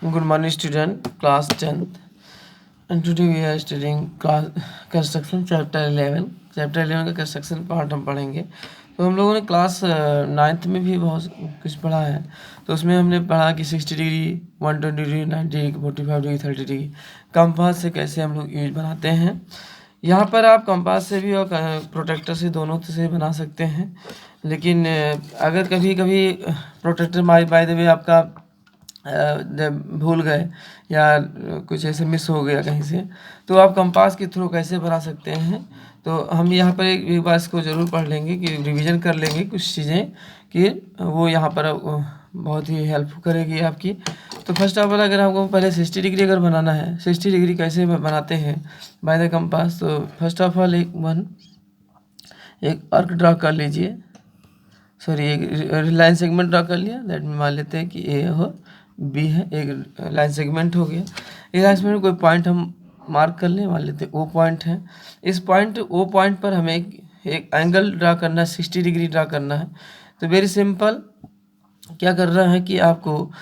Good morning, student. Class 10th, and today we are studying class construction chapter 11. Chapter 11 का construction part हम पढ़ेंगे। तो हम लोगों ने क्लास 9th में भी बहुत कुछ पढ़ा है। तो उसमें हमने पढ़ा कि 60 degree, 120 degree, 90 degree, 45 degree, 30 degree compass से कैसे हम लोग यूज बनाते हैं। यहाँ पर आप कंपास से भी और प्रोटेक्टर से दोनों से बना सकते हैं। लेकिन अगर कभी कभी प्रोटेक्टर बाय द वे आपका भूल गए या कुछ ऐसे मिस हो गया कहीं से, तो आप कंपास के थ्रू कैसे बना सकते हैं। तो हम यहाँ पर एक बार इसको ज़रूर पढ़ लेंगे कि रिवीजन कर लेंगे कुछ चीज़ें कि वो यहाँ पर बहुत ही हेल्प करेगी आपकी। तो फर्स्ट ऑफ ऑल अगर आपको पहले 60 डिग्री अगर बनाना है, 60 डिग्री कैसे बनाते हैं बाय द कंपास। तो फर्स्ट ऑफ ऑल एक आर्क ड्रा कर लीजिए, सॉरी एक लाइन सेगमेंट ड्रा कर लिया। दैट में मान लेते हैं कि ए हो, बी है, एक लाइन सेगमेंट हो गया। इस लाइन सेगमेंट कोई पॉइंट हम मार्क कर लें, मान लेते हैं ओ पॉइंट है। इस पॉइंट ओ पॉइंट पर हमें एक एंगल ड्रा करना है, 60 डिग्री ड्रा करना है। तो वेरी सिंपल, क्या कर रहा है कि आपको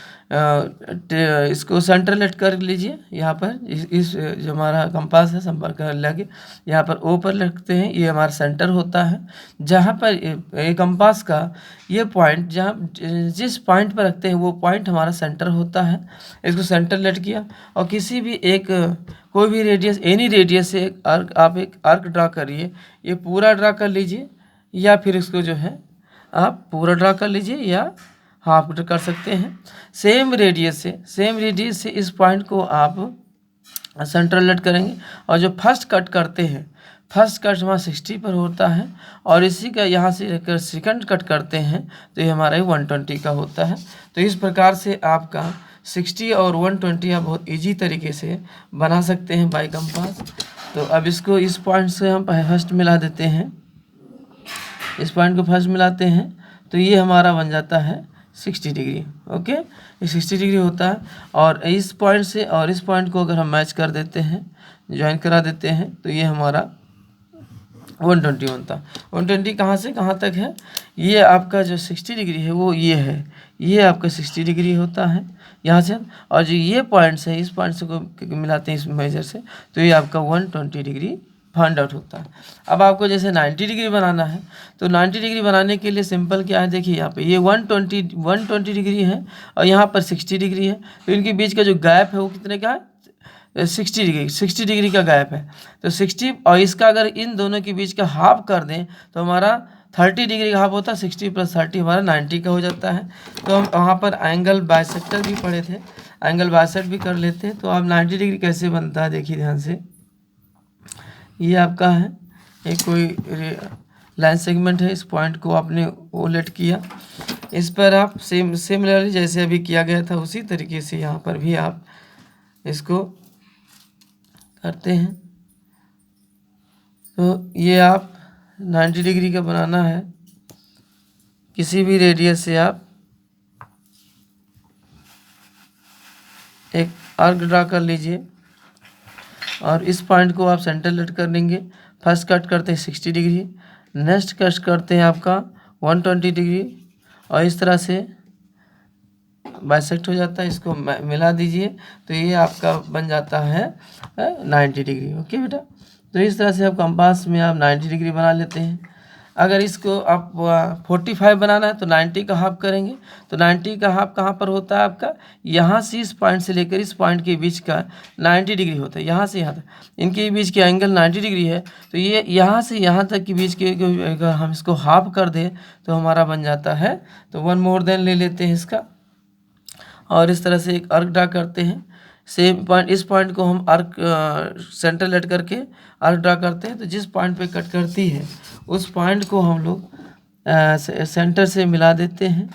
इसको सेंटर लेट कर लीजिए। यहाँ पर इस जो हमारा कंपास है संपर्क लगे, यहाँ पर ओ पर रखते हैं, ये हमारा सेंटर होता है। जहाँ पर ये कंपास का ये पॉइंट, जहाँ जिस पॉइंट पर रखते हैं वो पॉइंट हमारा सेंटर होता है। इसको सेंटर लेट किया और किसी भी एक कोई भी रेडियस, एनी रेडियस से एक आर्क ड्रा करिए। ये पूरा ड्रा कर लीजिए या फिर इसको जो है आप पूरा ड्रा कर लीजिए या हाफ कर सकते हैं। सेम रेडियस से इस पॉइंट को आप सेंटर लेट करेंगे और जो फर्स्ट कट करते हैं, फर्स्ट कट हमारा 60 पर होता है और इसी का यहाँ से लेकर सेकंड कट करते हैं तो ये हमारा 120 का होता है। तो इस प्रकार से आपका 60 और 120 आप बहुत इजी तरीके से बना सकते हैं बाय कंपास। तो अब इसको इस पॉइंट से हम फर्स्ट मिला देते हैं, इस पॉइंट को फर्स्ट मिलाते हैं तो ये हमारा बन जाता है 60 डिग्री। ओके, ये 60 डिग्री होता है। और इस पॉइंट से और इस पॉइंट को अगर हम मैच कर देते हैं, ज्वाइन करा देते हैं, तो ये हमारा 120 बनता है। 120 कहाँ से कहाँ तक है, ये आपका जो 60 डिग्री है वो ये है, ये आपका 60 डिग्री होता है यहाँ से। और जो ये पॉइंट्स है, इस पॉइंट से को मिलाते हैं इस मेजर से, तो ये आपका 120 डिग्री फाइंड आउट होता है। अब आपको जैसे 90 डिग्री बनाना है, तो 90 डिग्री बनाने के लिए सिंपल क्या है, देखिए यहाँ पे ये 120 डिग्री है और यहाँ पर 60 डिग्री है। तो इनके बीच का जो गैप है वो कितने का है, 60 डिग्री का गैप है। तो 60 और इसका अगर इन दोनों के बीच का हाफ कर दें तो हमारा 30 डिग्री का हाफ होता है। 60 + 30 हमारा 90 का हो जाता है। तो हम वहाँ पर एंगल बाइसेक्टर भी पढ़े थे, एंगल बाइसेक्ट भी कर लेते हैं। तो आप 90 डिग्री कैसे बनता है देखिए ध्यान से। ये आपका है एक कोई लाइन सेगमेंट है, इस पॉइंट को आपने ओ लेट किया, इस पर आप सिमिलरली जैसे अभी किया गया था उसी तरीके से यहाँ पर भी आप इसको करते हैं। तो ये आप 90 डिग्री का बनाना है, किसी भी रेडियस से आप एक आर्क ड्रा कर लीजिए और इस पॉइंट को आप सेंटर लेट कर लेंगे। फर्स्ट कट करते हैं 60 डिग्री, नेक्स्ट कट करते हैं आपका 120 डिग्री और इस तरह से बाइसेक्ट हो जाता है। इसको मिला दीजिए तो ये आपका बन जाता है 90 डिग्री। ओके बेटा, तो इस तरह से आप कंपास में आप 90 डिग्री बना लेते हैं। अगर इसको आप 45 बनाना है तो 90 का हाफ करेंगे। तो 90 का हाफ कहाँ पर होता है आपका, यहाँ से इस पॉइंट से लेकर इस पॉइंट के बीच का 90 डिग्री होता है। यहाँ से यहाँ तक इनके बीच के एंगल 90 डिग्री है। तो ये यहाँ से यहाँ तक के बीच के अगर हम इसको हाफ कर दें तो हमारा बन जाता है। तो 1 मोर देन ले लेते हैं इसका और इस तरह से एक आर्क ड्रा करते हैं। सेम पॉइंट, इस पॉइंट को हम आर्क सेंटर लेट करके आर्क ड्रा करते हैं। तो जिस पॉइंट पे कट करती है उस पॉइंट को हम लोग सेंटर से मिला देते हैं,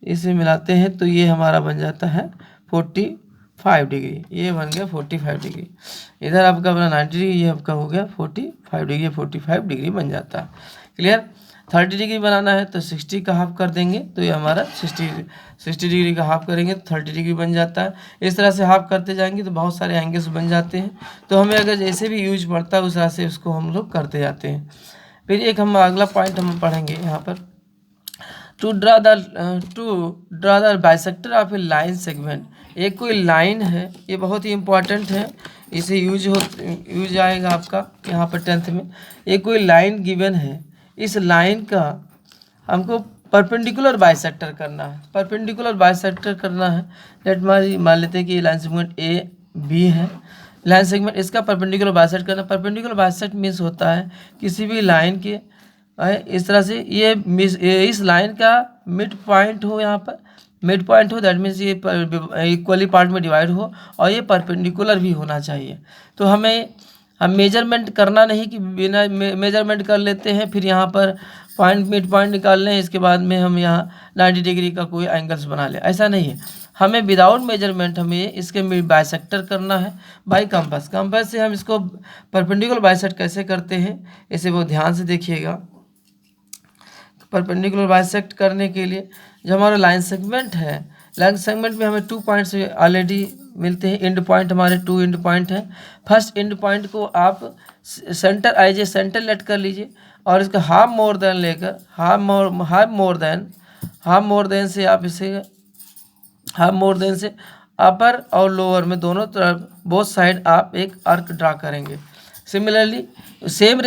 इसे मिलाते हैं तो ये हमारा बन जाता है 45 डिग्री। ये बन गया 45 डिग्री। इधर आपका बना 90 डिग्री, ये आपका हो गया 45 डिग्री। 45 डिग्री बन जाता है। क्लियर। 30 डिग्री बनाना है तो 60 का हाफ कर देंगे तो ये हमारा 60 डिग्री का हाफ करेंगे तो 30 डिग्री बन जाता है। इस तरह से हाफ करते जाएंगे तो बहुत सारे एंगल्स बन जाते हैं। तो हमें अगर जैसे भी यूज पड़ता है उस तरह से उसको हम लोग करते जाते हैं। फिर एक हम अगला पॉइंट हम पढ़ेंगे यहाँ पर। To draw the bisector of a line segment. एक कोई लाइन है, ये बहुत ही इम्पोर्टेंट है, इसे यूज आएगा आपका यहाँ पर 10th में। एक कोई लाइन गिवन है, इस लाइन का हमको परपेंडिकुलर बाइसेक्टर करना है। परपेंडिकुलर बाइसेक्टर करना है, लेट मान लेते हैं कि ये लाइन सेगमेंट ए बी है। लाइन सेगमेंट इसका परपेंडिकुलर बाइसेक्ट करना। परपेंडिकुलर बाइसेक्ट मीन्स होता है किसी भी लाइन के इस तरह से ये इस लाइन का मिड पॉइंट हो, यहाँ पर मिड पॉइंट हो, दैट मीन्स ये इक्वली पार्ट में डिवाइड हो और ये परपेंडिकुलर भी होना चाहिए। तो हम मेजरमेंट करना नहीं कि बिना मेजरमेंट कर लेते हैं, फिर यहाँ पर मिड पॉइंट निकाल लें, इसके बाद में हम यहाँ 90 डिग्री का कोई एंगल्स बना लें, ऐसा नहीं है। हमें विदाउट मेजरमेंट हमें इसके बाइसेक्टर करना है बाय कंपास। कंपास से हम इसको परपेंडिकुलर बाइसेक्ट कैसे करते हैं, इसे बहुत ध्यान से देखिएगा। परपेंडिकुलर बाइसेक्ट करने के लिए जो हमारा लाइन सेगमेंट है, लाइन सेगमेंट में हमें 2 पॉइंट्स ऑलरेडी मिलते हैं। एंड पॉइंट हमारे 2 एंड पॉइंट हैं। फर्स्ट एंड पॉइंट को आप सेंटर सेंटर लेट कर लीजिए और इसका हाफ मोर देन लेकर हाफ मोर देन से आप इसे हाफ मोर देन से अपर और लोअर में दोनों तरफ बोथ साइड आप एक आर्क ड्रा करेंगे। सिमिलरली सेम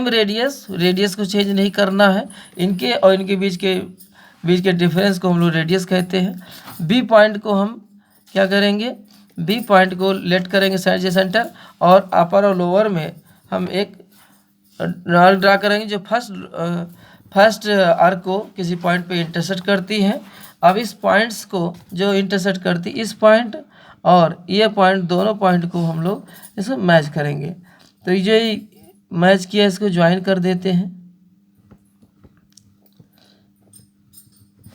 रेडियस को चेंज नहीं करना है। इनके और इनके बीच के डिफरेंस को हम लोग रेडियस कहते हैं। बी पॉइंट को हम क्या करेंगे, बी पॉइंट को लेट करेंगे सेंटर और अपर और लोअर में हम एक आर्क ड्रा करेंगे जो फर्स्ट आर्क को किसी पॉइंट पे इंटरसेक्ट करती है। अब इस पॉइंट्स को जो इंटरसेक्ट करती इस पॉइंट और ये पॉइंट, दोनों पॉइंट को हम लोग इसको मैच करेंगे। तो ये मैच किया, इसको ज्वाइन कर देते हैं।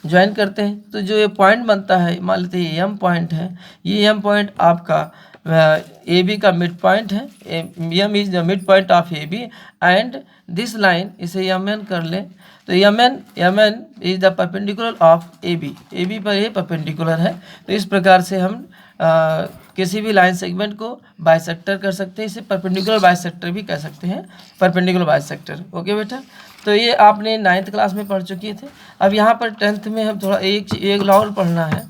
ज्वाइन करते हैं तो जो ये पॉइंट बनता है, मान लेते हैं ये एम पॉइंट है। ये एम पॉइंट आपका ए बी का मिड पॉइंट है। M is the mid point of A B and this line, इसे एम एन कर लें तो M N is the perpendicular of A B पर ये परपेंडिकुलर है। तो इस प्रकार से हम किसी भी लाइन सेगमेंट को बाइसेक्टर कर सकते हैं। इसे परपेंडिकुलर बाइसेक्टर भी कह सकते हैं, परपेंडिकुलर बाइसेक्टर। ओके बेटा, तो ये आपने 9th क्लास में पढ़ चुके थे। अब यहाँ पर 10th में हम थोड़ा एक और पढ़ना है।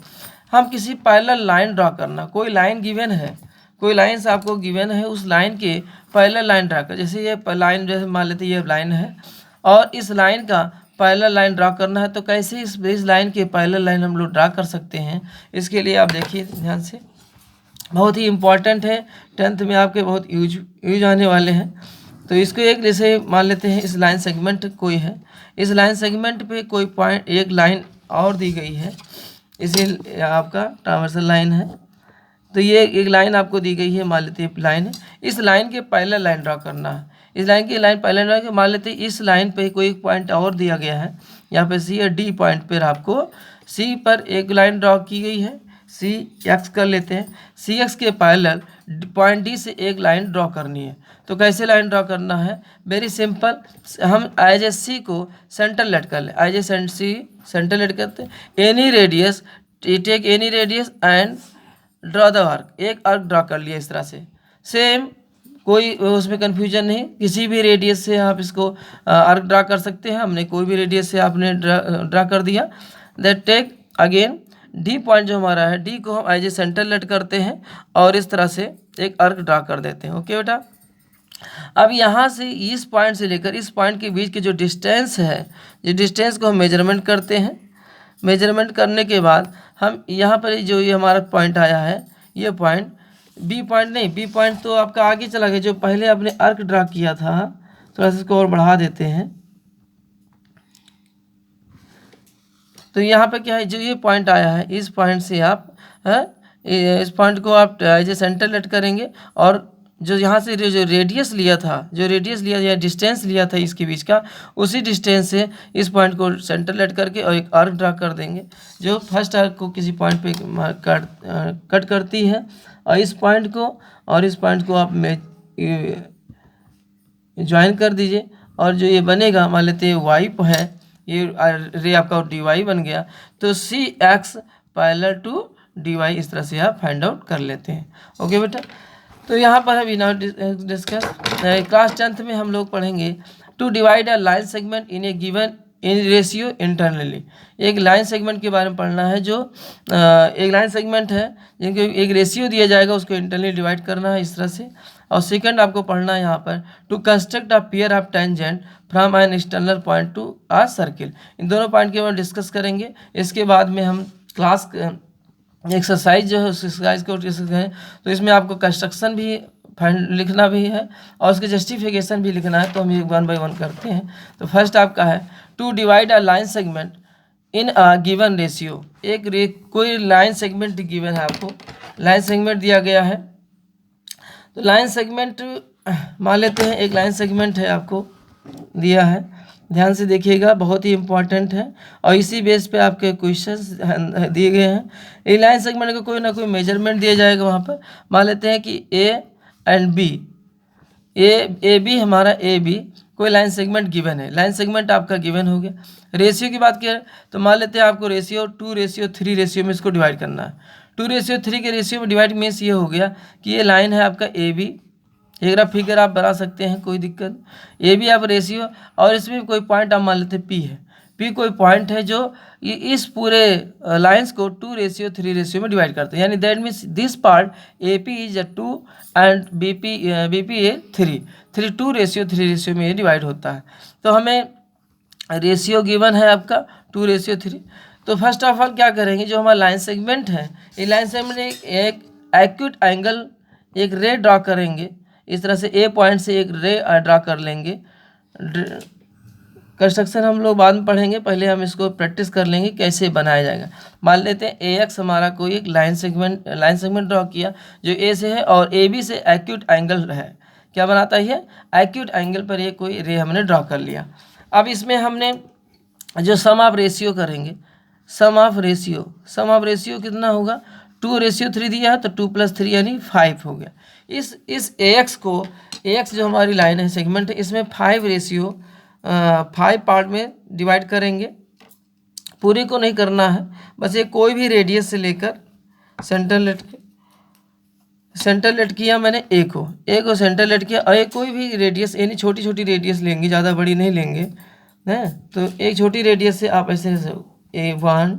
हम किसी पैरेलल लाइन ड्रा करना, कोई लाइन गिवन है, कोई लाइन्स आपको गिवन है, उस लाइन के पैरेलल लाइन ड्रा कर। जैसे ये लाइन, जैसे मान लेते ये लाइन है और इस लाइन का पैरेलल लाइन ड्रा करना है। तो कैसे इस लाइन के पैरेलल लाइन हम लोग ड्रा कर सकते हैं, इसके लिए आप देखिए ध्यान से, बहुत ही इम्पॉर्टेंट है। 10th में आपके बहुत यूज आने वाले हैं। तो इसको एक जैसे मान लेते हैं, इस लाइन सेगमेंट कोई है, इस लाइन सेगमेंट पे कोई पॉइंट, एक लाइन और दी गई है, इसे आपका ट्रांसवर्सल लाइन है। तो ये एक लाइन आपको दी गई है, मान लेते हैं लाइन है। इस लाइन के पैरेलल लाइन ड्रा करना है। इस लाइन की लाइन पैरेलल ड्रा, मान लेते हैं इस लाइन पे कोई एक पॉइंट और दिया गया है, यहाँ पे सी या डी पॉइंट पर आपको सी पर एक लाइन ड्रा की गई है, सी एक्स कर लेते हैं। सी एक्स के पैरेलल पॉइंट डी से एक लाइन ड्रॉ करनी है। तो कैसे लाइन ड्रॉ करना है, वेरी सिंपल, हम एज ए सी को सेंटर लेट कर लें, एज ए सी सेंटर लेट करते हैं। Any radius, take any radius and draw the arc, एक आर्क ड्रॉ कर लिया इस तरह से। सेम, कोई उसमें कन्फ्यूजन नहीं, किसी भी रेडियस से आप इसको आर्क ड्रा कर सकते हैं। हमने कोई भी रेडियस से आपने ड्रा कर दिया। That take again D point जो हमारा है, डी को हम एज ए सेंटर लेट करते हैं और इस तरह से एक आर्क ड्रा कर देते हैं। ओके बेटा, अब यहाँ से इस पॉइंट से लेकर इस पॉइंट के बीच के जो डिस्टेंस है, ये डिस्टेंस को हम मेजरमेंट करते हैं। मेजरमेंट करने के बाद हम यहाँ पर जो ये हमारा पॉइंट आया है, ये पॉइंट बी पॉइंट नहीं, बी पॉइंट तो आपका आगे चला गया, जो पहले आपने आर्क ड्रा किया था। थोड़ा सा इसको और बढ़ा देते हैं। तो यहाँ पे क्या है, जो ये पॉइंट आया है, इस पॉइंट से आप इस पॉइंट को आप एज ए सेंटर लेट करेंगे और जो यहाँ से जो रेडियस लिया था, जो रेडियस लिया या डिस्टेंस लिया था इसके बीच का, उसी डिस्टेंस से इस पॉइंट को सेंटर लेट करके और एक आर्क ड्रा कर देंगे, जो फर्स्ट आर्क को किसी पॉइंट पे कट करती है। और इस पॉइंट को आप ज्वाइन कर दीजिए और जो ये बनेगा, मान लेते हैं वाई है, ये रे आपका डी वाई बन गया। तो C X parallel to D Y, इस तरह से आप फाइंड आउट कर लेते हैं। ओके बेटा, तो यहाँ पर अभी नाउ डिस्कस क्लास 10th में हम लोग पढ़ेंगे to divide a line segment in a given in ratio internally. एक लाइन सेगमेंट के बारे में पढ़ना है, जो एक लाइन सेगमेंट है जिनको एक रेशियो दिया जाएगा, उसको इंटरनली डिवाइड करना है इस तरह से। और सेकंड आपको पढ़ना है यहाँ पर to construct a pair of tangent from an external point to a circle. इन दोनों पॉइंट के बारे में डिस्कस करेंगे। इसके बाद में हम क्लास एक्सरसाइज जो है उस एक्सरसाइज को डिस्कस करें। तो इसमें आपको कंस्ट्रक्शन भी लिखना भी है और उसके जस्टिफिकेशन भी लिखना है। तो हम ये 1 बाय 1 करते हैं। तो फर्स्ट आपका है to divide a line segment in a given ratio. कोई लाइन सेगमेंट गिवन है, आपको लाइन सेगमेंट दिया गया है। तो लाइन सेगमेंट मान लेते हैं, एक लाइन सेगमेंट है आपको दिया है, ध्यान से देखिएगा, बहुत ही इम्पोर्टेंट है और इसी बेस पे आपके क्वेश्चंस दिए गए हैं। ये लाइन सेगमेंट का कोई ना कोई मेजरमेंट दिया जाएगा वहाँ पर। मान लेते हैं कि A and B, A B हमारा ए बी कोई लाइन सेगमेंट गिवन है, लाइन सेगमेंट आपका गिवन हो गया। रेशियो की बात करें तो मान लेते हैं आपको रेशियो 2:3 रेशियो में इसको डिवाइड करना है। 2:3 के रेशियो में डिवाइड मीन्स ये हो गया कि ये लाइन है आपका ए बी, एक फिगर आप बना सकते हैं, कोई दिक्कत। ये भी आप रेशियो और इसमें कोई पॉइंट आप मान लेते हैं पी है, पी कोई पॉइंट है जो ये इस पूरे लाइंस को 2:3 रेशियो में डिवाइड करते हैं। यानी that means this part a p is 2 and b p a 3 2:3 ratio में ये डिवाइड होता है। तो हमें रेशियो गिवन है आपका 2:3। तो फर्स्ट ऑफ ऑल क्या करेंगे, जो हमारा लाइन सेगमेंट है, ये लाइन सेगमेंट एक एक्यूट एंगल, एक रे ड्रॉ करेंगे। इस तरह से ए पॉइंट से एक रे ड्रा कर लेंगे। कंस्ट्रक्शन हम लोग बाद में पढ़ेंगे, पहले हम इसको प्रैक्टिस कर लेंगे कैसे बनाया जाएगा। मान लेते हैं ए एक्स हमारा कोई एक लाइन सेगमेंट ड्रॉ किया जो ए से है और ए बी से एक्यूट एंगल है। क्या बनाता है, एक्यूट एंगल पर ये कोई रे हमने ड्रॉ कर लिया। अब इसमें हमने जो सम ऑफ रेशियो करेंगे, सम ऑफ रेशियो कितना होगा, 2:3 दिया है तो 2 + 3 यानी 5 हो गया। इस AX को, AX जो हमारी लाइन है सेगमेंट है, इसमें 5 पार्ट में डिवाइड करेंगे। पूरे को नहीं करना है, बस ये कोई भी रेडियस से लेकर सेंटर लेट किया मैंने ए को सेंटर लेट किया और एक कोई भी रेडियस, यानी छोटी छोटी रेडियस लेंगे, ज़्यादा बड़ी नहीं लेंगे हैं। तो एक छोटी रेडियस से आप ऐसे A1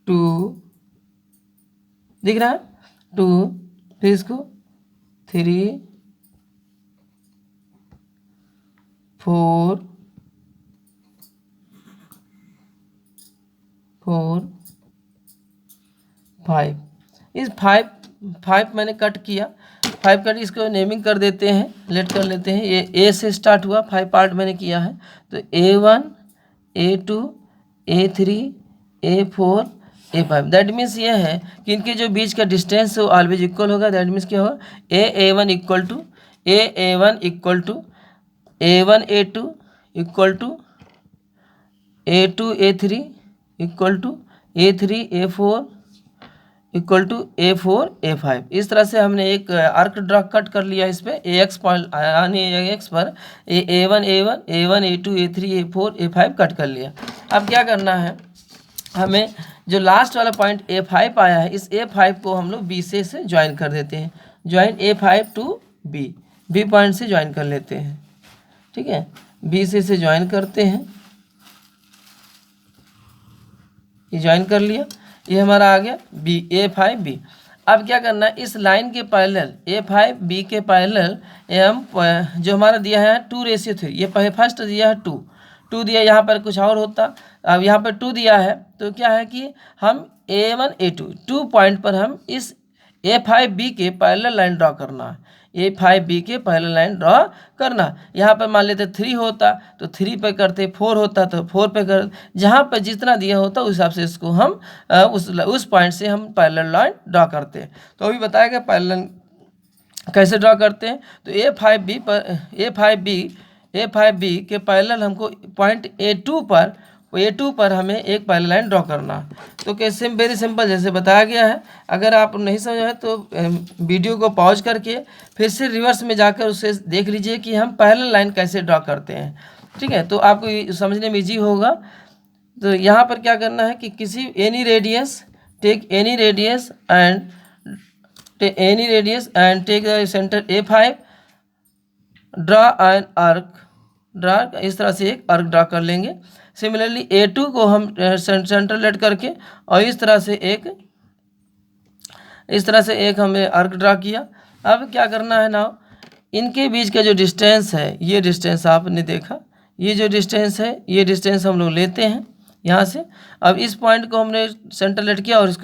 2 दिख रहा है 2, फिर इसको 3 4 5। इस 5 मैंने कट किया, 5 कट, इसको नेमिंग कर देते हैं, लेट कर लेते हैं। ये ए से स्टार्ट हुआ, 5 पार्ट मैंने किया है। तो A1 A2 A3 A4 A5। That means ये है कि इनके जो बीच का डिस्टेंस है वो ऑलवेज इक्वल होगा। दैट मीन्स क्या होगा, A1 equal to A1 A2 equal to A2 A3 equal to A3 A4 equal to A4 A5। इस तरह से हमने एक आर्क ड्रा कट कर लिया इस पे AX पॉइंट, यानी AX पर A1 A2 A3 A4 A5 cut कर लिया। अब क्या करना है, हमें जो लास्ट वाला पॉइंट A5 आया है, इस A5 को हम लोग B से ज्वाइन कर देते हैं। Join A5 to B point से ज्वाइन कर लेते हैं, ठीक है। B से ज्वाइन करते हैं, ये ज्वाइन कर लिया, ये हमारा आ गया B A5 B। अब क्या करना है, इस लाइन के पैरेलल A5 B के पैरेलल हम जो हमारा दिया है 2:3, ये फर्स्ट दिया है 2 दिया, यहाँ पर कुछ और होता। अब यहाँ पर 2 दिया है तो क्या है कि हम A1 A2 2 पॉइंट पर हम इस A5 B के पैरेलल लाइन ड्रॉ करना है। A5 B के पैरेलल लाइन ड्रॉ करना, यहाँ पर मान लेते 3 होता तो 3 पे करते, 4 होता तो 4 पे कर, जहाँ पर जितना दिया होता उस हिसाब से इसको हम उस पॉइंट से हम पैरेलल लाइन ड्रॉ करते हैं। तो अभी बताएगा पैरेलल कैसे ड्रॉ करते हैं। तो A5B के पैरेलल हमको पॉइंट A2 पर हमें एक पैरेलल लाइन ड्रॉ करना है। तो कैसे, वेरी सिंपल, जैसे बताया गया है। अगर आप नहीं समझ है तो वीडियो को पॉज करके फिर से रिवर्स में जाकर उसे देख लीजिए कि हम पैरेलल लाइन कैसे ड्रॉ करते हैं, ठीक है। तो आपको समझने में ईजी होगा। तो यहाँ पर क्या करना है कि किसी any radius and take the centre A5, draw an arc draw, इस तरह से एक आर्क ड्रा कर लेंगे। सिमिलरली A2 को हम सेंटर लेट करके और इस तरह से एक हमें आर्क ड्रा किया। अब क्या करना है ना, इनके बीच का जो डिस्टेंस है, ये डिस्टेंस आपने देखा, ये जो डिस्टेंस है, ये डिस्टेंस हम लोग लेते हैं यहाँ से। अब इस पॉइंट को हमने सेंटर लेट किया और इसको